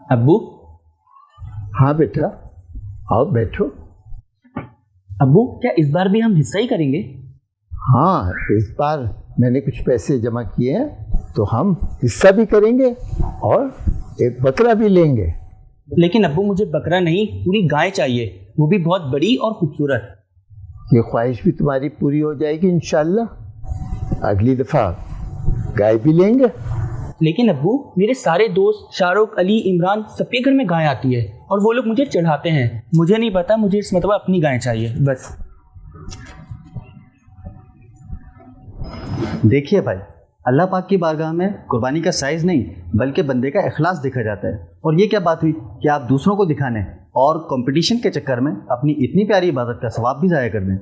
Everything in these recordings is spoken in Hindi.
अब्बू। हाँ बेटा, आओ बैठो। अब्बू, क्या इस बार भी हम हिस्सा ही करेंगे? हाँ, इस बार मैंने कुछ पैसे जमा किए हैं तो हम हिस्सा भी करेंगे और एक बकरा भी लेंगे। लेकिन अब्बू, मुझे बकरा नहीं, पूरी गाय चाहिए, वो भी बहुत बड़ी और खूबसूरत। ये ख्वाहिश भी तुम्हारी पूरी हो जाएगी इंशाल्लाह। अगली दफ़ा गाय भी लेंगे। लेकिन अब्बू, मेरे सारे दोस्त शाहरुख, अली, इमरान, सबके घर में गाय आती है और वो लोग मुझे चढ़ाते हैं। मुझे नहीं पता, मुझे इस मतलब अपनी गाय चाहिए बस। देखिए भाई, अल्लाह पाक की बारगाह में कुर्बानी का साइज़ नहीं बल्कि बंदे का इखलास देखा जाता है। और ये क्या बात हुई कि आप दूसरों को दिखाने और कंपटीशन के चक्कर में अपनी इतनी प्यारी इबादत का सवाब भी ज़ाया कर दें।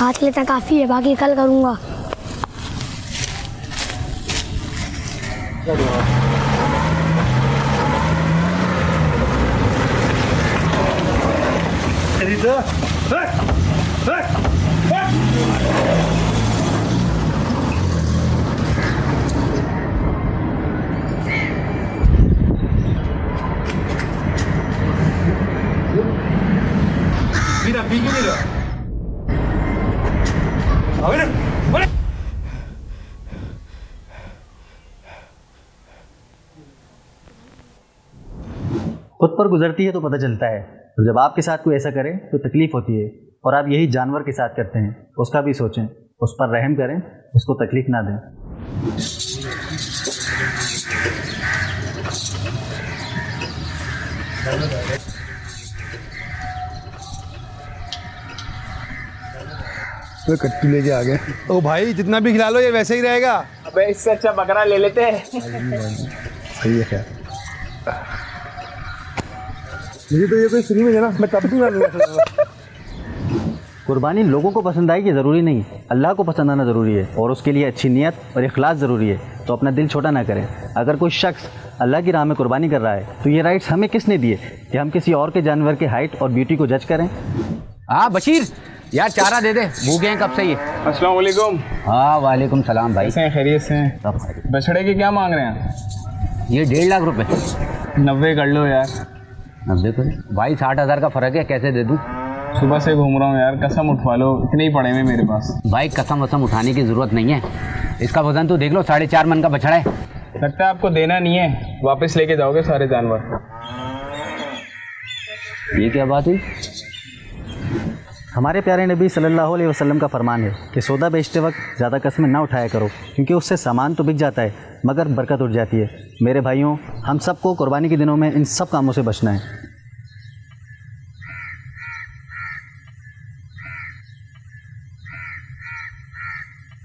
आज लेता काफ़ी है, बाकी कल करूँगा। खुद पर गुजरती है तो पता चलता है, और जब आपके साथ कोई ऐसा करे तो तकलीफ़ होती है। और आप यही जानवर के साथ करते हैं, उसका भी सोचें, उस पर रहम करें, उसको तकलीफ़ ना दें। तो कट्टू लेके आ गए। ओ भाई, जितना भी खिला लो ये वैसे ही रहेगा। अबे, इससे अच्छा बकरा ले लेते हैं। सही है क्या? मुझे तो ये कोई फ्री में देना, मैं तब भी ना लूँगा। कुर्बानी लोगों को पसंद आएगी ज़रूरी नहीं, अल्लाह को पसंद आना ज़रूरी है, और उसके लिए अच्छी नीयत और इखलास ज़रूरी है। तो अपना दिल छोटा ना करें। अगर कोई शख्स अल्लाह की राह में कुर्बानी कर रहा है तो ये राइट्स हमें किसने दिए कि हम किसी और के जानवर के हाइट और ब्यूटी को जज करें? हाँ बशीर यार, चारा दे दे, भूखे हैं कब से ये। अस्सलाम वालेकुम। हाँ वालेकुम सलाम भाई। कैसे हैं, खैरियत से हैं? सब खैरियत। बछड़े के क्या मांग रहे हैं? ये 1.5 लाख रुपए। 90 कर लो यार। 90 कर भाई, 60,000 का फ़र्क है, कैसे दे दूँ? सुबह से घूम रहा हूँ यार, कसम उठवा लो, इतने ही पड़े हुए मेरे पास। भाई कसम वसम उठाने की ज़रूरत नहीं है, इसका वजन तो देख लो, 4.5 मन का बछड़ा है। लगता है आपको देना नहीं है, वापस लेके जाओगे सारे जानवर। ये क्या बात हुई? हमारे प्यारे नबी सल्लल्लाहु अलैहि वसल्लम का फरमान है कि सौदा बेचते वक्त ज़्यादा कस्में ना उठाया करो, क्योंकि उससे सामान तो बिक जाता है मगर बरकत उठ जाती है। मेरे भाइयों, हम सबको कुर्बानी के दिनों में इन सब कामों से बचना है।